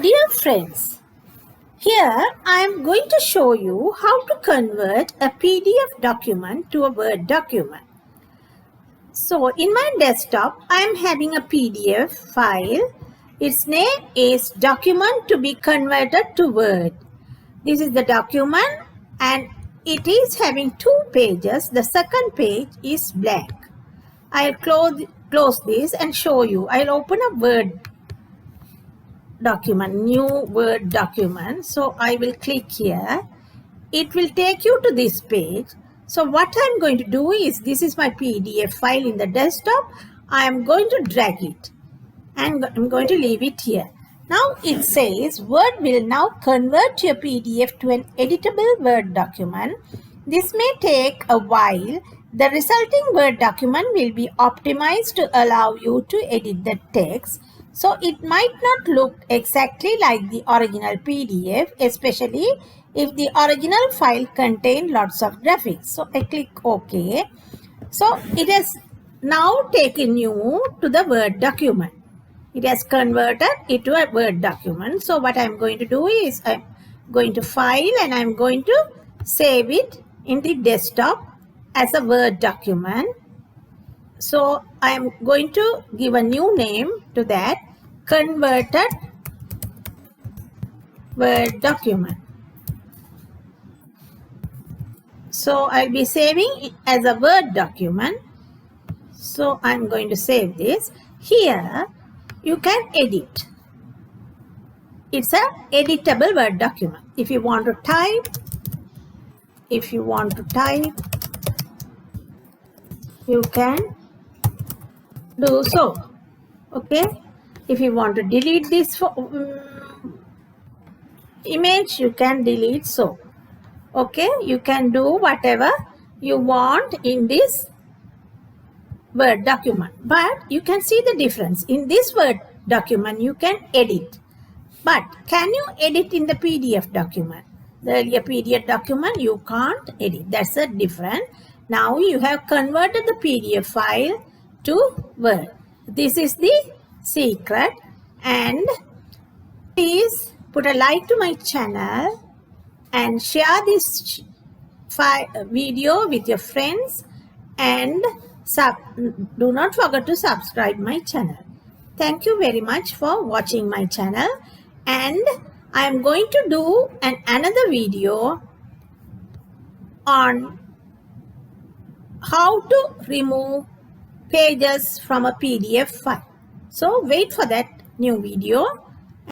Dear friends, here I am going to show you how to convert a PDF document to a Word document. So in my desktop, I am having a PDF file. Its name is document to be converted to Word. This is the document and it is having two pages. The second page is blank. I'll close this and show you. I'll open a Word document, new Word document. So I will click here. It will take you to this page. So what I'm going to do is, this is my PDF file in the desktop. I am going to drag it and I'm going to leave it here. Now it says Word will now convert your PDF to an editable Word document. This may take a while. The resulting Word document will be optimized to allow you to edit the text. So it might not look exactly like the original PDF, especially if the original file contained lots of graphics. So I click OK. So it has now taken you to the Word document. It has converted it to a Word document. So what I'm going to do is, I'm going to File and I'm going to save it in the desktop as a Word document. So I am going to give a new name to that, converted Word document. So I'll be saving it as a Word document. So I'm going to save this. Here you can edit. It's an editable Word document. If you want to type, you can do so. Okay. If you want to delete this image, you can delete so. Okay. You can do whatever you want in this Word document. But you can see the difference. In this Word document, you can edit. But can you edit in the PDF document? The earlier PDF document, you can't edit. That's a difference. Now you have converted the PDF file to Word. This is the secret. And please put a like to my channel and share this video with your friends, and do not forget to subscribe my channel. Thank you very much for watching my channel, and I am going to do another video on how to remove pages from a PDF file. So wait for that new video.